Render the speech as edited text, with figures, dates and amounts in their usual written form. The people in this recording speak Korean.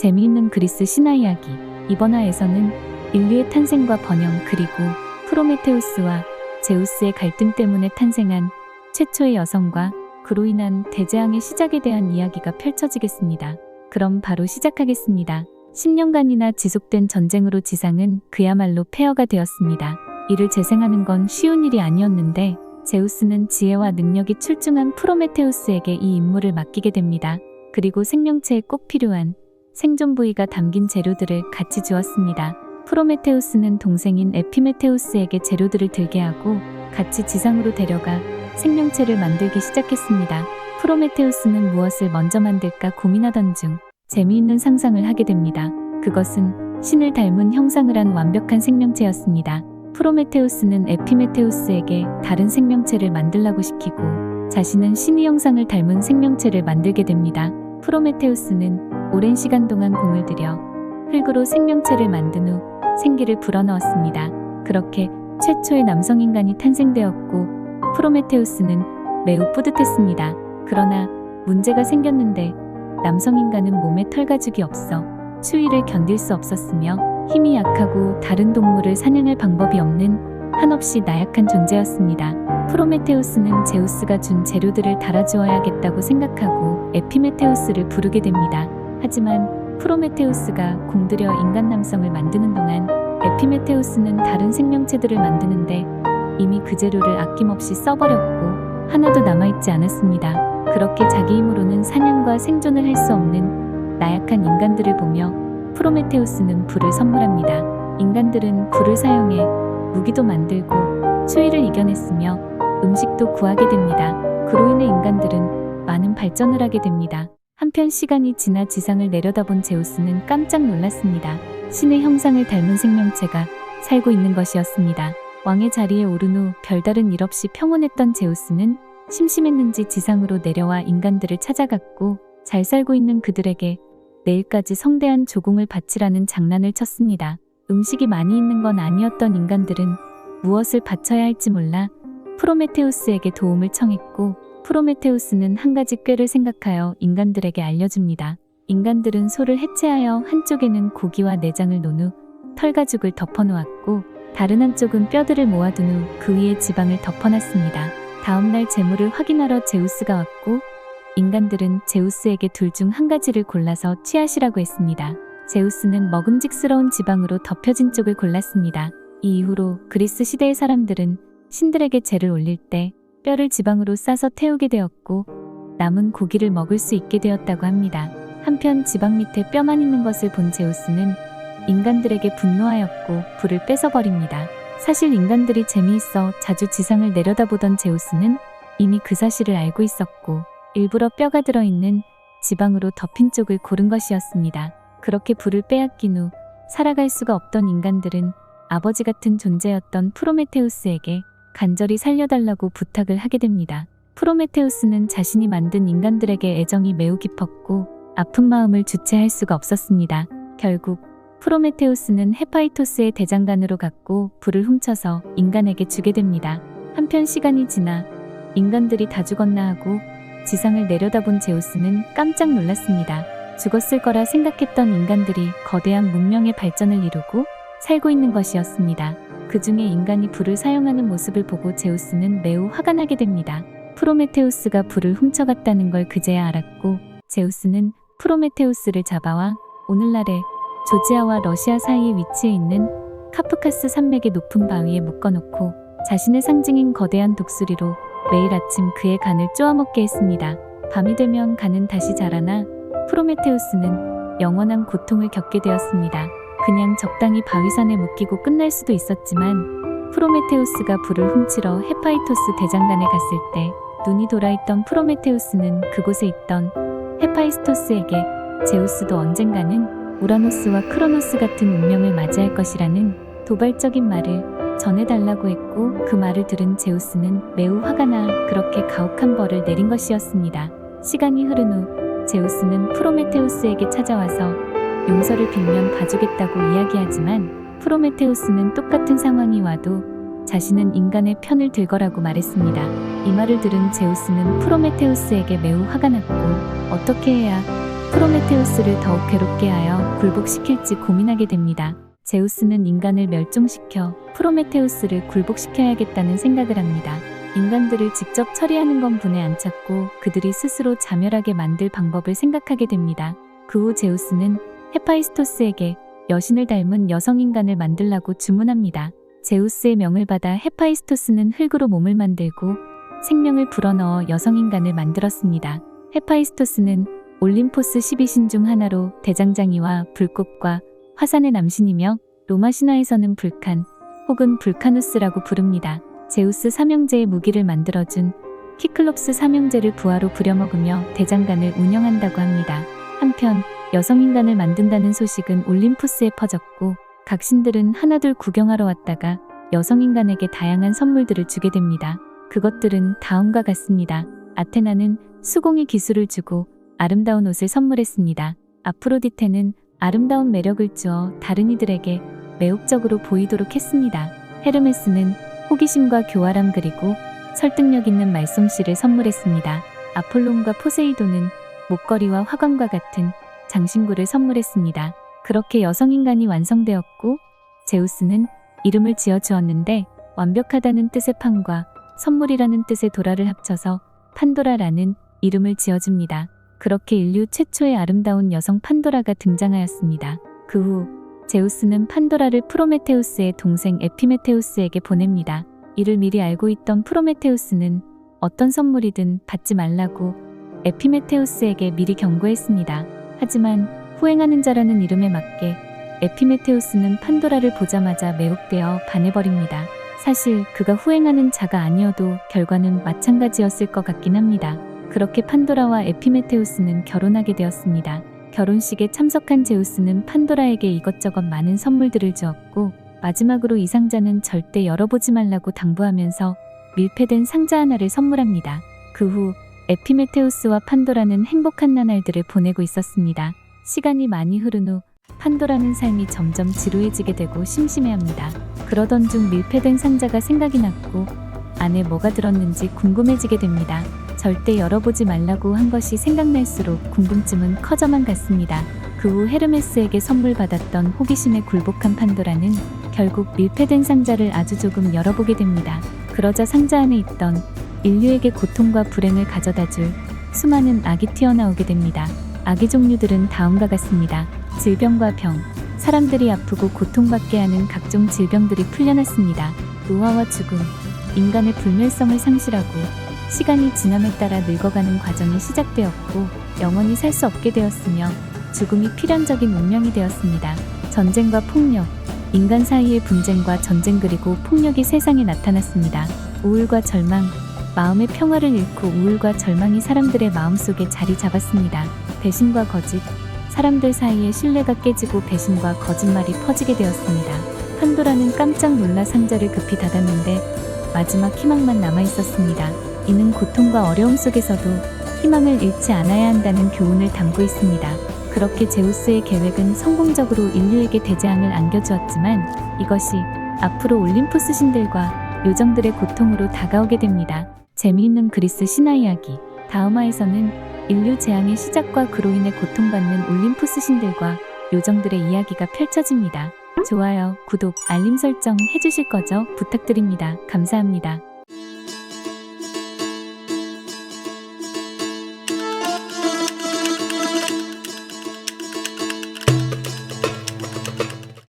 재미있는 그리스 신화 이야기. 이번 화에서는 인류의 탄생과 번영 그리고 프로메테우스와 제우스의 갈등 때문에 탄생한 최초의 여성과 그로 인한 대재앙의 시작에 대한 이야기가 펼쳐지겠습니다. 그럼 바로 시작하겠습니다. 10년간이나 지속된 전쟁으로 지상은 그야말로 폐허가 되었습니다. 이를 재생하는 건 쉬운 일이 아니었는데 제우스는 지혜와 능력이 출중한 프로메테우스에게 이 임무를 맡기게 됩니다. 그리고 생명체에 꼭 필요한 생존 부위가 담긴 재료들을 같이 주었습니다. 프로메테우스는 동생인 에피메테우스에게 재료들을 들게 하고 같이 지상으로 데려가 생명체를 만들기 시작했습니다. 프로메테우스는 무엇을 먼저 만들까 고민하던 중 재미있는 상상을 하게 됩니다. 그것은 신을 닮은 형상을 한 완벽한 생명체였습니다. 프로메테우스는 에피메테우스에게 다른 생명체를 만들라고 시키고 자신은 신의 형상을 닮은 생명체를 만들게 됩니다. 프로메테우스는 오랜 시간 동안 공을 들여 흙으로 생명체를 만든 후 생기를 불어넣었습니다. 그렇게 최초의 남성인간이 탄생되었고 프로메테우스는 매우 뿌듯했습니다. 그러나 문제가 생겼는데 남성인간은 몸에 털가죽이 없어 추위를 견딜 수 없었으며 힘이 약하고 다른 동물을 사냥할 방법이 없는 한없이 나약한 존재였습니다. 프로메테우스는 제우스가 준 재료들을 달아주어야겠다고 생각하고 에피메테우스를 부르게 됩니다. 하지만 프로메테우스가 공들여 인간 남성을 만드는 동안 에피메테우스는 다른 생명체들을 만드는데 이미 그 재료를 아낌없이 써버렸고 하나도 남아있지 않았습니다. 그렇게 자기 힘으로는 사냥과 생존을 할 수 없는 나약한 인간들을 보며 프로메테우스는 불을 선물합니다. 인간들은 불을 사용해 무기도 만들고 추위를 이겨냈으며 음식도 구하게 됩니다. 그로 인해 인간들은 많은 발전을 하게 됩니다. 한편 시간이 지나 지상을 내려다본 제우스는 깜짝 놀랐습니다. 신의 형상을 닮은 생명체가 살고 있는 것이었습니다. 왕의 자리에 오른 후 별다른 일 없이 평온했던 제우스는 심심했는지 지상으로 내려와 인간들을 찾아갔고 잘 살고 있는 그들에게 내일까지 성대한 조공을 바치라는 장난을 쳤습니다. 음식이 많이 있는 건 아니었던 인간들은 무엇을 바쳐야 할지 몰라 프로메테우스에게 도움을 청했고 프로메테우스는 한 가지 꾀를 생각하여 인간들에게 알려줍니다. 인간들은 소를 해체하여 한쪽에는 고기와 내장을 놓은 후 털가죽을 덮어놓았고 다른 한쪽은 뼈들을 모아둔 후 그 위에 지방을 덮어놨습니다. 다음날 재물을 확인하러 제우스가 왔고 인간들은 제우스에게 둘 중 한 가지를 골라서 취하시라고 했습니다. 제우스는 먹음직스러운 지방으로 덮여진 쪽을 골랐습니다. 이 이후로 그리스 시대의 사람들은 신들에게 제를 올릴 때 뼈를 지방으로 싸서 태우게 되었고 남은 고기를 먹을 수 있게 되었다고 합니다. 한편 지방 밑에 뼈만 있는 것을 본 제우스는 인간들에게 분노하였고 불을 뺏어버립니다. 사실 인간들이 재미있어 자주 지상을 내려다보던 제우스는 이미 그 사실을 알고 있었고 일부러 뼈가 들어있는 지방으로 덮인 쪽을 고른 것이었습니다. 그렇게 불을 빼앗긴 후 살아갈 수가 없던 인간들은 아버지 같은 존재였던 프로메테우스에게 간절히 살려달라고 부탁을 하게 됩니다. 프로메테우스는 자신이 만든 인간들에게 애정이 매우 깊었고 아픈 마음을 주체할 수가 없었습니다. 결국 프로메테우스는 헤파이토스의 대장간으로 갔고 불을 훔쳐서 인간에게 주게 됩니다. 한편 시간이 지나 인간들이 다 죽었나 하고 지상을 내려다본 제우스는 깜짝 놀랐습니다. 죽었을 거라 생각했던 인간들이 거대한 문명의 발전을 이루고 살고 있는 것이었습니다. 그 중에 인간이 불을 사용하는 모습을 보고 제우스는 매우 화가 나게 됩니다. 프로메테우스가 불을 훔쳐갔다는 걸 그제야 알았고 제우스는 프로메테우스를 잡아와 오늘날의 조지아와 러시아 사이에 위치해 있는 카프카스 산맥의 높은 바위에 묶어놓고 자신의 상징인 거대한 독수리로 매일 아침 그의 간을 쪼아먹게 했습니다. 밤이 되면 간은 다시 자라나 프로메테우스는 영원한 고통을 겪게 되었습니다. 그냥 적당히 바위산에 묶이고 끝날 수도 있었지만 프로메테우스가 불을 훔치러 헤파이토스 대장간에 갔을 때 눈이 돌아있던 프로메테우스는 그곳에 있던 헤파이스토스에게 제우스도 언젠가는 우라노스와 크로노스 같은 운명을 맞이할 것이라는 도발적인 말을 전해달라고 했고 그 말을 들은 제우스는 매우 화가 나 그렇게 가혹한 벌을 내린 것이었습니다. 시간이 흐른 후 제우스는 프로메테우스에게 찾아와서 용서를 빌면 봐주겠다고 이야기하지만 프로메테우스는 똑같은 상황이 와도 자신은 인간의 편을 들 거라고 말했습니다. 이 말을 들은 제우스는 프로메테우스에게 매우 화가 났고 어떻게 해야 프로메테우스를 더욱 괴롭게 하여 굴복시킬지 고민하게 됩니다. 제우스는 인간을 멸종시켜 프로메테우스를 굴복시켜야겠다는 생각을 합니다. 인간들을 직접 처리하는 건 분에 안 찼고 그들이 스스로 자멸하게 만들 방법을 생각하게 됩니다. 그 후 제우스는 헤파이스토스에게 여신을 닮은 여성인간을 만들라고 주문합니다. 제우스의 명을 받아 헤파이스토스는 흙으로 몸을 만들고 생명을 불어넣어 여성인간을 만들었습니다. 헤파이스토스는 올림포스 12신 중 하나로 대장장이와 불꽃과 화산의 남신이며 로마 신화에서는 불칸 혹은 불카누스라고 부릅니다. 제우스 삼형제의 무기를 만들어준 키클롭스 삼형제를 부하로 부려먹으며 대장간을 운영한다고 합니다. 한편 여성인간을 만든다는 소식은 올림푸스에 퍼졌고 각 신들은 하나둘 구경하러 왔다가 여성인간에게 다양한 선물들을 주게 됩니다. 그것들은 다음과 같습니다. 아테나는 수공의 기술을 주고 아름다운 옷을 선물했습니다. 아프로디테는 아름다운 매력을 주어 다른 이들에게 매혹적으로 보이도록 했습니다. 헤르메스는 호기심과 교활함 그리고 설득력 있는 말솜씨를 선물했습니다. 아폴론과 포세이돈은 목걸이와 화관과 같은 장신구를 선물했습니다. 그렇게 여성인간이 완성되었고 제우스는 이름을 지어주었는데 완벽하다는 뜻의 판과 선물이라는 뜻의 도라를 합쳐서 판도라라는 이름을 지어줍니다. 그렇게 인류 최초의 아름다운 여성 판도라가 등장하였습니다. 그 후 제우스는 판도라를 프로메테우스의 동생 에피메테우스에게 보냅니다. 이를 미리 알고 있던 프로메테우스는 어떤 선물이든 받지 말라고 에피메테우스에게 미리 경고했습니다. 하지만 후행하는 자라는 이름에 맞게 에피메테우스는 판도라를 보자마자 매혹되어 반해버립니다. 사실 그가 후행하는 자가 아니어도 결과는 마찬가지였을 것 같긴 합니다. 그렇게 판도라와 에피메테우스는 결혼하게 되었습니다. 결혼식에 참석한 제우스는 판도라에게 이것저것 많은 선물들을 주었고 마지막으로 이 상자는 절대 열어보지 말라고 당부하면서 밀폐된 상자 하나를 선물합니다. 그 후 에피메테우스와 판도라는 행복한 나날들을 보내고 있었습니다. 시간이 많이 흐른 후 판도라는 삶이 점점 지루해지게 되고 심심해합니다. 그러던 중 밀폐된 상자가 생각이 났고 안에 뭐가 들었는지 궁금해지게 됩니다. 절대 열어보지 말라고 한 것이 생각날수록 궁금증은 커져만 갔습니다. 그 후 헤르메스에게 선물 받았던 호기심에 굴복한 판도라는 결국 밀폐된 상자를 아주 조금 열어보게 됩니다. 그러자 상자 안에 있던 인류에게 고통과 불행을 가져다줄 수많은 악이 튀어나오게 됩니다. 악의 종류들은 다음과 같습니다. 질병과 병, 사람들이 아프고 고통받게 하는 각종 질병들이 풀려났습니다. 노화와 죽음, 인간의 불멸성을 상실하고 시간이 지남에 따라 늙어가는 과정이 시작되었고 영원히 살 수 없게 되었으며 죽음이 필연적인 운명이 되었습니다. 전쟁과 폭력, 인간 사이의 분쟁과 전쟁 그리고 폭력이 세상에 나타났습니다. 우울과 절망, 마음의 평화를 잃고 우울과 절망이 사람들의 마음속에 자리 잡았습니다. 배신과 거짓, 사람들 사이의 신뢰가 깨지고 배신과 거짓말이 퍼지게 되었습니다. 판도라는 깜짝 놀라 상자를 급히 닫았는데 마지막 희망만 남아있었습니다. 이는 고통과 어려움 속에서도 희망을 잃지 않아야 한다는 교훈을 담고 있습니다. 그렇게 제우스의 계획은 성공적으로 인류에게 대재앙을 안겨주었지만 이것이 앞으로 올림푸스 신들과 요정들의 고통으로 다가오게 됩니다. 재미있는 그리스 신화 이야기. 다음화에서는 인류 재앙의 시작과 그로 인해 고통받는 올림푸스 신들과 요정들의 이야기가 펼쳐집니다. 좋아요, 구독, 알림 설정 해주실 거죠? 부탁드립니다. 감사합니다.